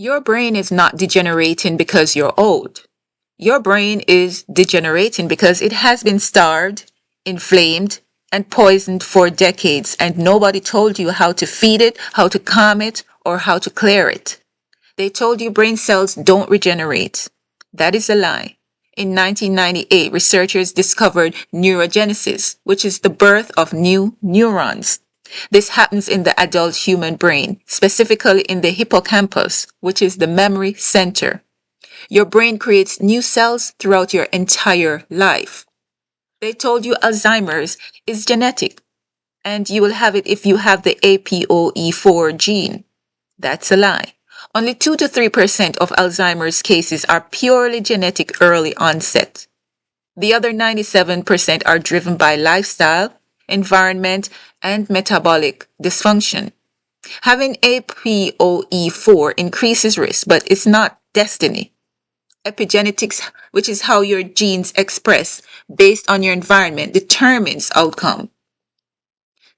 Your brain is not degenerating because you're old. Your brain is degenerating because it has been starved, inflamed, and poisoned for decades, and nobody told you how to feed it, how to calm it, or how to clear it. They told you brain cells don't regenerate. That is a lie. In 1998, researchers discovered neurogenesis, which is the birth of new neurons. This happens in the adult human brain, specifically in the hippocampus, which is the memory center. Your brain creates new cells throughout your entire life. They told you Alzheimer's is genetic, and you will have it if you have the APOE4 gene. That's a lie. Only 2 to 3% of Alzheimer's cases are purely genetic early onset. The other 97% are driven by lifestyle, environment, and metabolic dysfunction. Having APOE4 increases risk, but it's not destiny. Epigenetics, which is how your genes express based on your environment, determines outcome.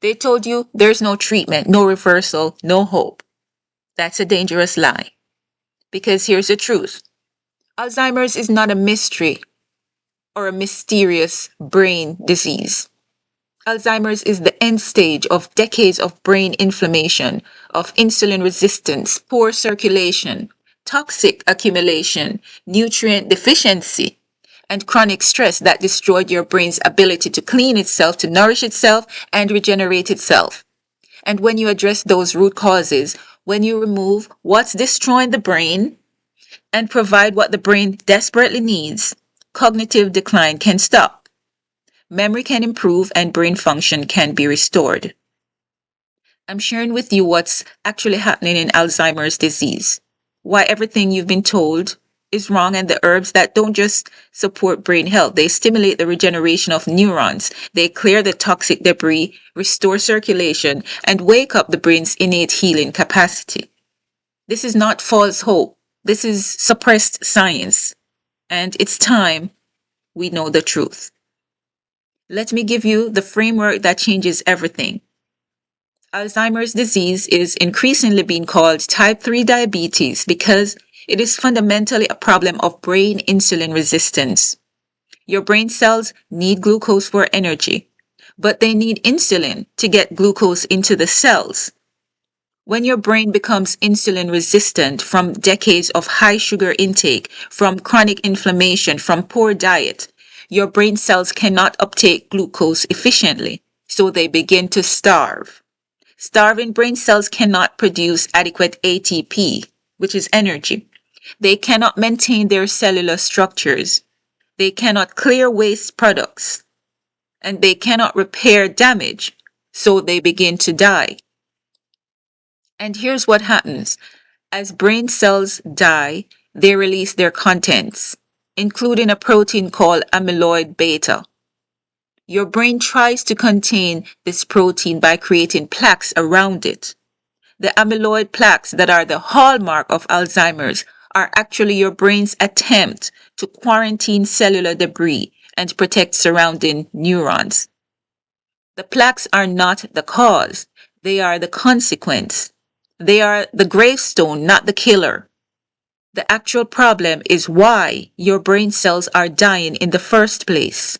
They told you there's no treatment, no reversal, no hope. That's a dangerous lie. Because here's the truth. Alzheimer's is not a mystery or a mysterious brain disease. Alzheimer's is the end stage of decades of brain inflammation, of insulin resistance, poor circulation, toxic accumulation, nutrient deficiency, and chronic stress that destroyed your brain's ability to clean itself, to nourish itself, and regenerate itself. And when you address those root causes, when you remove what's destroying the brain and provide what the brain desperately needs, cognitive decline can stop. Memory can improve and brain function can be restored. I'm sharing with you what's actually happening in Alzheimer's disease, why everything you've been told is wrong, and the herbs that don't just support brain health, they stimulate the regeneration of neurons, they clear the toxic debris, restore circulation, and wake up the brain's innate healing capacity. This is not false hope. This is suppressed science. And it's time we know the truth. Let me give you the framework that changes everything. Alzheimer's disease is increasingly being called type 3 diabetes because it is fundamentally a problem of brain insulin resistance. Your brain cells need glucose for energy, but they need insulin to get glucose into the cells. When your brain becomes insulin resistant from decades of high sugar intake, from chronic inflammation, from poor diet, your brain cells cannot uptake glucose efficiently, so they begin to starve. Starving brain cells cannot produce adequate ATP, which is energy. They cannot maintain their cellular structures. They cannot clear waste products. And they cannot repair damage, so they begin to die. And here's what happens. As brain cells die, they release their contents, including a protein called amyloid beta. Your brain tries to contain this protein by creating plaques around it. The amyloid plaques that are the hallmark of Alzheimer's are actually your brain's attempt to quarantine cellular debris and protect surrounding neurons. The plaques are not the cause, they are the consequence. They are the gravestone, not the killer. The actual problem is why your brain cells are dying in the first place.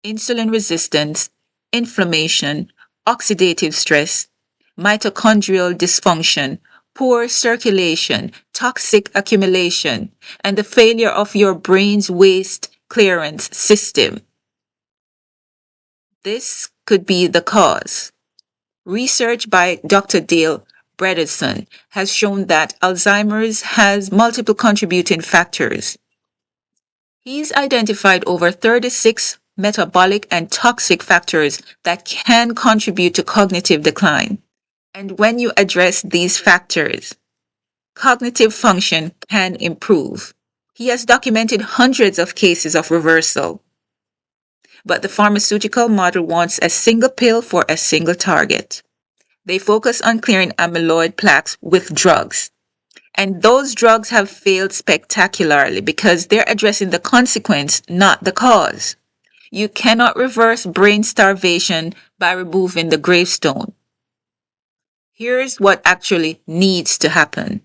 Insulin resistance, inflammation, oxidative stress, mitochondrial dysfunction, poor circulation, toxic accumulation, and the failure of your brain's waste clearance system. This could be the cause. Research by Dr. Dale Bredesen has shown that Alzheimer's has multiple contributing factors. He's identified over 36 metabolic and toxic factors that can contribute to cognitive decline. And when you address these factors, cognitive function can improve. He has documented hundreds of cases of reversal. But the pharmaceutical model wants a single pill for a single target. They focus on clearing amyloid plaques with drugs. And those drugs have failed spectacularly because they're addressing the consequence, not the cause. You cannot reverse brain starvation by removing the gravestone. Here's what actually needs to happen.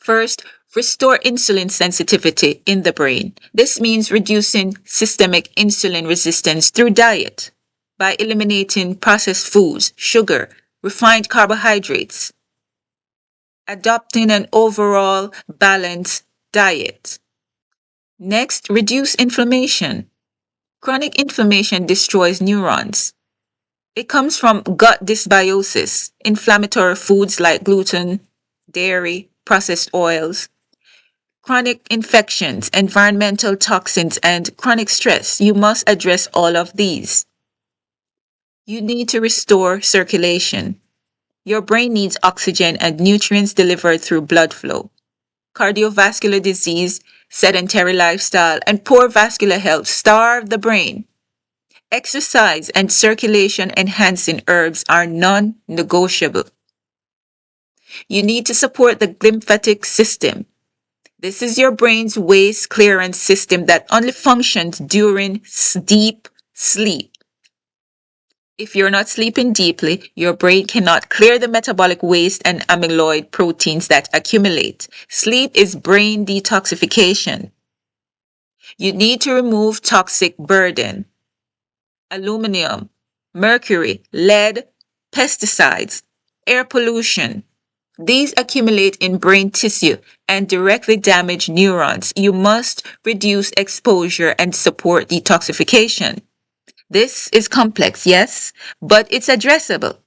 First, restore insulin sensitivity in the brain. This means reducing systemic insulin resistance through diet by eliminating processed foods, sugar, refined carbohydrates, adopting an overall balanced diet. Next, reduce inflammation. Chronic inflammation destroys neurons. It comes from gut dysbiosis, inflammatory foods like gluten, dairy, processed oils, chronic infections, environmental toxins, and chronic stress. You must address all of these. You need to restore circulation. Your brain needs oxygen and nutrients delivered through blood flow. Cardiovascular disease, sedentary lifestyle, and poor vascular health starve the brain. Exercise and circulation enhancing herbs are non-negotiable. You need to support the lymphatic system. This is your brain's waste clearance system that only functions during deep sleep. If you're not sleeping deeply, your brain cannot clear the metabolic waste and amyloid proteins that accumulate. Sleep is brain detoxification. You need to remove toxic burden. Aluminum, mercury, lead, pesticides, air pollution. These accumulate in brain tissue and directly damage neurons. You must reduce exposure and support detoxification. This is complex, yes, but it's addressable.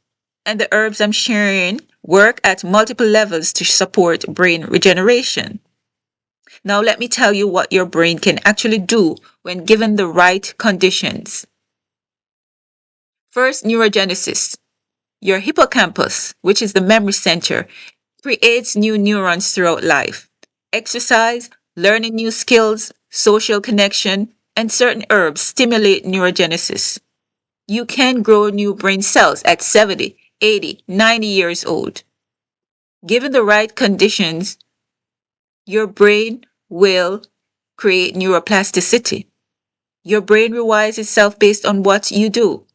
And the herbs I'm sharing work at multiple levels to support brain regeneration. Now let me tell you what your brain can actually do when given the right conditions. First, neurogenesis. Your hippocampus, which is the memory center, creates new neurons throughout life. Exercise, learning new skills, social connection, and certain herbs stimulate neurogenesis. You can grow new brain cells at 70, 80, 90 years old. Given the right conditions, your brain will create neuroplasticity. Your brain rewires itself based on what you do.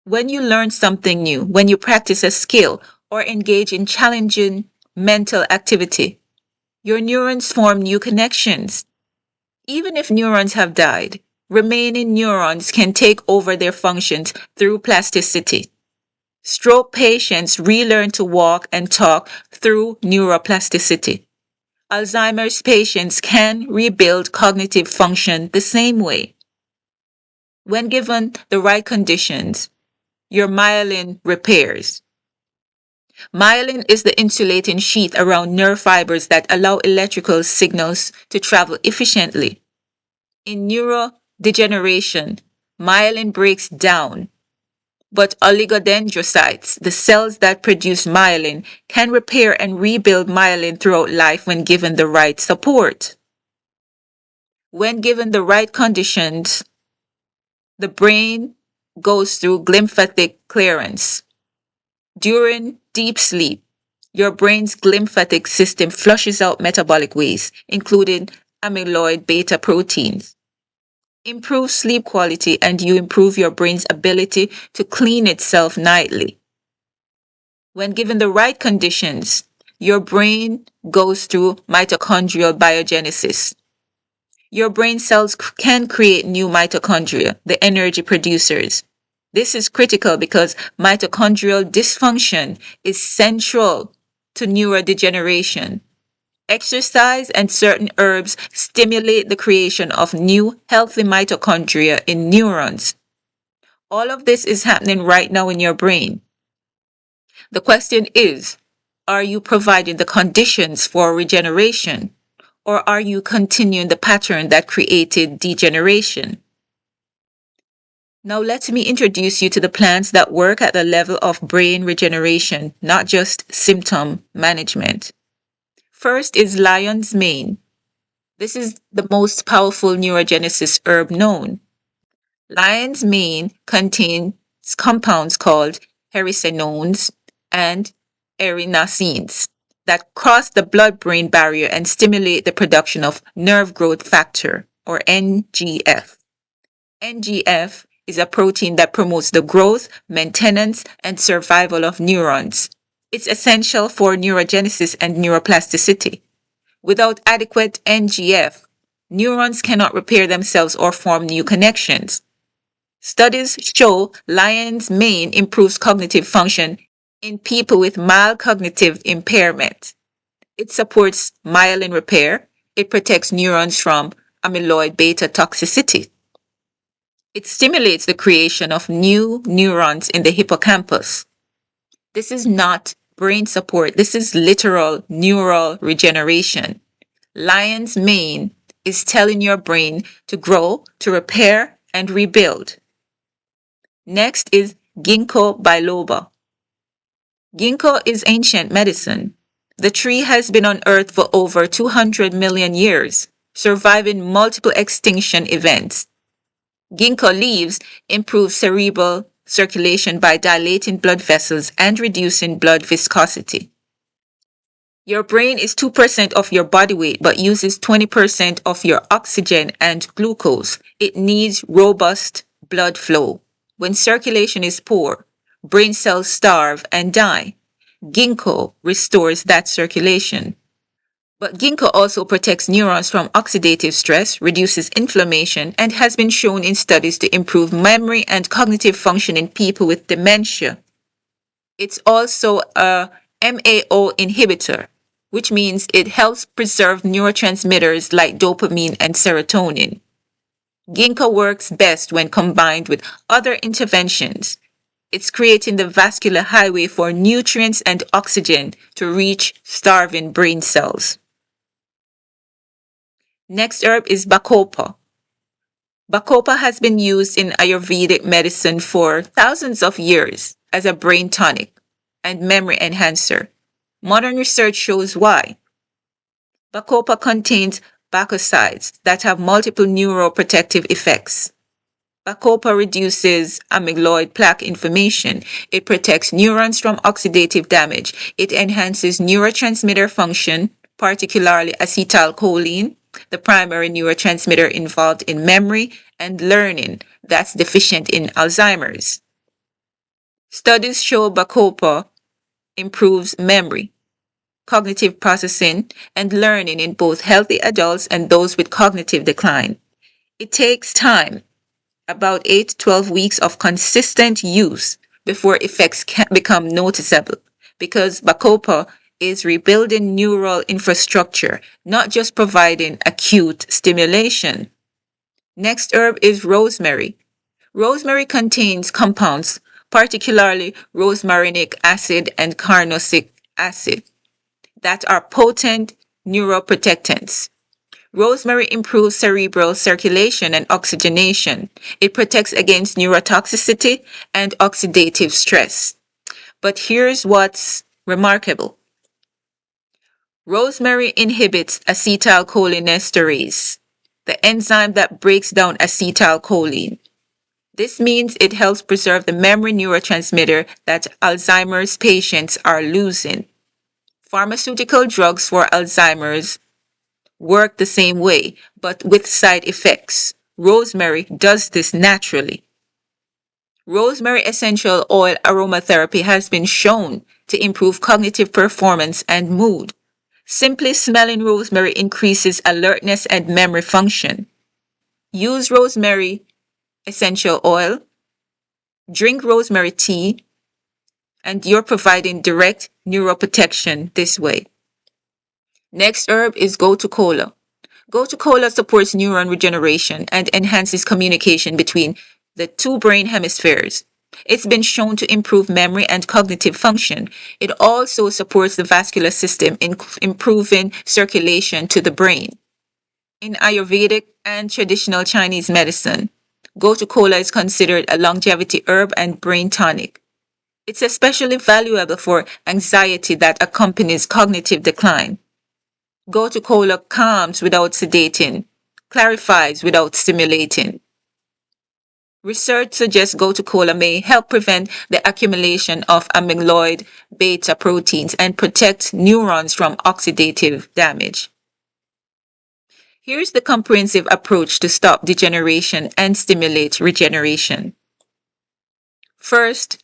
When you learn something new, when you practice a skill or engage in challenging mental activity, your neurons form new connections. Even if neurons have died, remaining neurons can take over their functions through plasticity. Stroke patients relearn to walk and talk through neuroplasticity. Alzheimer's patients can rebuild cognitive function the same way. When given the right conditions, your myelin repairs. Myelin is the insulating sheath around nerve fibers that allow electrical signals to travel efficiently. In neurodegeneration, myelin breaks down, but oligodendrocytes, the cells that produce myelin, can repair and rebuild myelin throughout life when given the right support. When given the right conditions, the brain goes through lymphatic clearance. During deep sleep, your brain's lymphatic system flushes out metabolic waste, including amyloid beta proteins. Improve sleep quality and you improve your brain's ability to clean itself nightly. When given the right conditions, your brain goes through mitochondrial biogenesis. Your brain cells can create new mitochondria, the energy producers. This is critical because mitochondrial dysfunction is central to neurodegeneration. Exercise and certain herbs stimulate the creation of new healthy mitochondria in neurons. All of this is happening right now in your brain. The question is, are you providing the conditions for regeneration, or are you continuing the pattern that created degeneration? Now let me introduce you to the plants that work at the level of brain regeneration, not just symptom management. First is lion's mane. This is the most powerful neurogenesis herb known. Lion's mane contains compounds called hericenones and erinacines that cross the blood-brain barrier and stimulate the production of nerve growth factor, or NGF. NGF is a protein that promotes the growth, maintenance, and survival of neurons. It's essential for neurogenesis and neuroplasticity. Without adequate NGF, neurons cannot repair themselves or form new connections. Studies show lion's mane improves cognitive function in people with mild cognitive impairment. It supports myelin repair. It protects neurons from amyloid beta toxicity. It stimulates the creation of new neurons in the hippocampus. This is not brain support. This is literal neural regeneration. Lion's mane is telling your brain to grow, to repair, and rebuild. Next is Ginkgo Biloba. Ginkgo is ancient medicine. The tree has been on Earth for over 200 million years, surviving multiple extinction events. Ginkgo leaves improve cerebral circulation by dilating blood vessels and reducing blood viscosity. Your brain is 2% of your body weight but uses 20% of your oxygen and glucose. It needs robust blood flow. When circulation is poor, brain cells starve and die. Ginkgo restores that circulation. But ginkgo also protects neurons from oxidative stress, reduces inflammation, and has been shown in studies to improve memory and cognitive function in people with dementia. It's also a MAO inhibitor, which means it helps preserve neurotransmitters like dopamine and serotonin. Ginkgo works best when combined with other interventions. It's creating the vascular highway for nutrients and oxygen to reach starving brain cells. Next herb is Bacopa. Bacopa has been used in Ayurvedic medicine for thousands of years as a brain tonic and memory enhancer. Modern research shows why. Bacopa contains bacosides that have multiple neuroprotective effects. Bacopa reduces amyloid plaque inflammation. It protects neurons from oxidative damage. It enhances neurotransmitter function, particularly acetylcholine, the primary neurotransmitter involved in memory and learning that's deficient in Alzheimer's. Studies show Bacopa improves memory, cognitive processing, and learning in both healthy adults and those with cognitive decline. It takes time, about 8 to 12 weeks of consistent use before effects can become noticeable, because Bacopa is rebuilding neural infrastructure, not just providing acute stimulation. Next herb is rosemary. Rosemary contains compounds, particularly rosmarinic acid and carnosic acid, that are potent neuroprotectants. Rosemary improves cerebral circulation and oxygenation. It protects against neurotoxicity and oxidative stress. But here's what's remarkable. Rosemary inhibits acetylcholinesterase, the enzyme that breaks down acetylcholine. This means it helps preserve the memory neurotransmitter that Alzheimer's patients are losing. Pharmaceutical drugs for Alzheimer's work the same way, but with side effects. Rosemary does this naturally. Rosemary essential oil aromatherapy has been shown to improve cognitive performance and mood. Simply smelling rosemary increases alertness and memory function. Use rosemary essential oil, drink rosemary tea, and you're providing direct neuroprotection this way. Next herb is gotu kola. Gotu kola supports neuron regeneration and enhances communication between the two brain hemispheres. It's been shown to improve memory and cognitive function. It also supports the vascular system in improving circulation to the brain. In Ayurvedic and traditional Chinese medicine, gotu kola is considered a longevity herb and brain tonic. It's especially valuable for anxiety that accompanies cognitive decline. Gotu kola calms without sedating, clarifies without stimulating. Research suggests gotu kola may help prevent the accumulation of amyloid beta proteins and protect neurons from oxidative damage. Here's the comprehensive approach to stop degeneration and stimulate regeneration. First,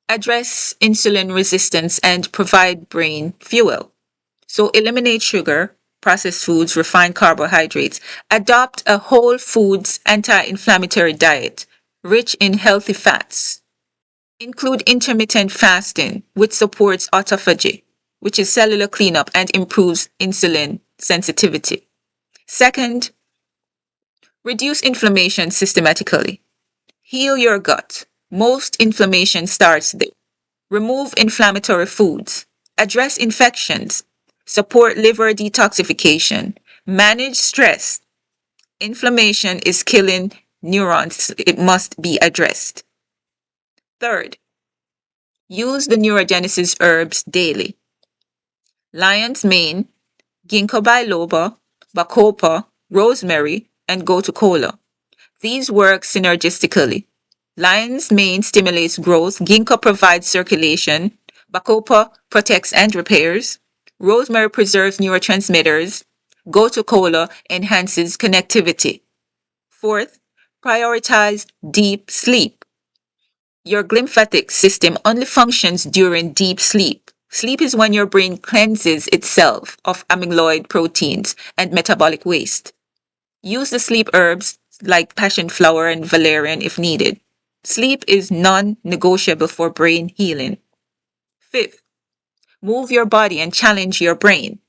address insulin resistance and provide brain fuel. So eliminate sugar, processed foods, refined carbohydrates. Adopt a whole foods anti-inflammatory diet, rich in healthy fats. Include intermittent fasting, which supports autophagy, which is cellular cleanup and improves insulin sensitivity. Second, reduce inflammation systematically. Heal your gut. Most inflammation starts there. Remove inflammatory foods. Address infections. Support liver detoxification. Manage stress. Inflammation is killing neurons. It must be addressed. Third, use the neurogenesis herbs daily. Lion's mane, Ginkgo biloba, Bacopa, rosemary, and gotu kola. These work synergistically. Lion's mane stimulates growth, ginkgo provides circulation, Bacopa protects and repairs, rosemary preserves neurotransmitters, gotu kola enhances connectivity. Fourth, prioritize deep sleep. Your glymphatic system only functions during deep sleep. Sleep is when your brain cleanses itself of amyloid proteins and metabolic waste. Use the sleep herbs like passion flower and valerian if needed. Sleep is non-negotiable for brain healing. Fifth, move your body and challenge your brain.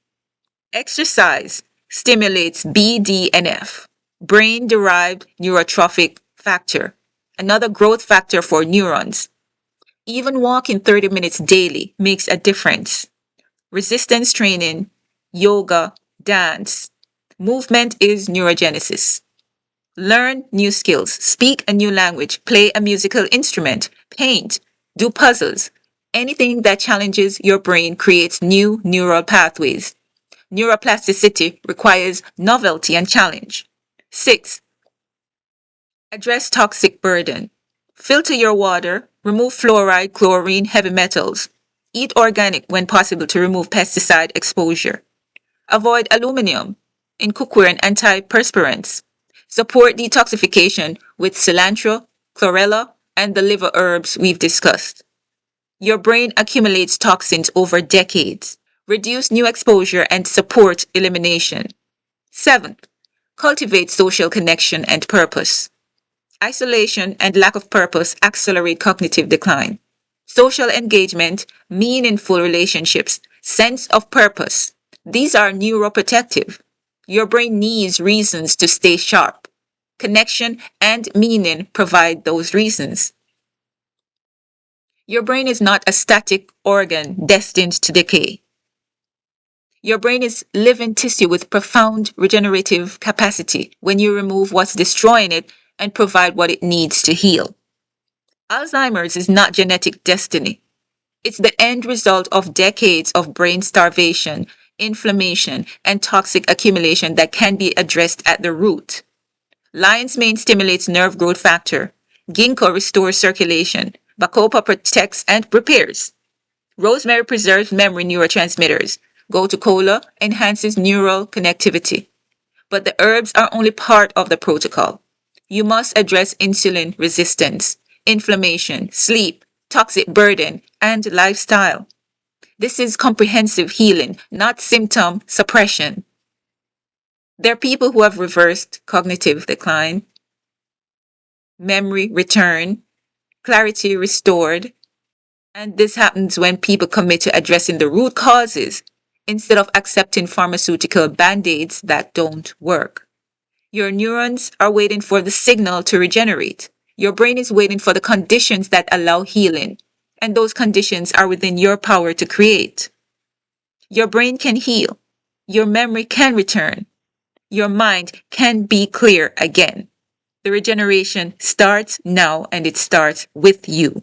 Exercise stimulates BDNF, brain-derived neurotrophic factor, another growth factor for neurons. Even walking 30 minutes daily makes a difference. Resistance training, yoga, dance. Movement is neurogenesis. Learn new skills, speak a new language, play a musical instrument, paint, do puzzles. Anything that challenges your brain creates new neural pathways. Neuroplasticity requires novelty and challenge. 6. Address toxic burden. Filter your water, remove fluoride, chlorine, heavy metals. Eat organic when possible to remove pesticide exposure. Avoid aluminum in cookware and antiperspirants. Support detoxification with cilantro, chlorella, and the liver herbs we've discussed. Your brain accumulates toxins over decades. Reduce new exposure and support elimination. 7. Cultivate social connection and purpose. Isolation and lack of purpose accelerate cognitive decline. Social engagement, meaningful relationships, sense of purpose. These are neuroprotective. Your brain needs reasons to stay sharp. Connection and meaning provide those reasons. Your brain is not a static organ destined to decay. Your brain is living tissue with profound regenerative capacity when you remove what's destroying it and provide what it needs to heal. Alzheimer's is not genetic destiny. It's the end result of decades of brain starvation, inflammation, and toxic accumulation that can be addressed at the root. Lion's mane stimulates nerve growth factor. Ginkgo restores circulation. Bacopa protects and repairs. Rosemary preserves memory neurotransmitters. Gotu kola enhances neural connectivity. But the herbs are only part of the protocol. You must address insulin resistance, inflammation, sleep, toxic burden, and lifestyle. This is comprehensive healing, not symptom suppression. There are people who have reversed cognitive decline, memory return, clarity restored, and this happens when people commit to addressing the root causes instead of accepting pharmaceutical band-aids that don't work. Your neurons are waiting for the signal to regenerate. Your brain is waiting for the conditions that allow healing, and those conditions are within your power to create. Your brain can heal. Your memory can return. Your mind can be clear again. The regeneration starts now, and it starts with you.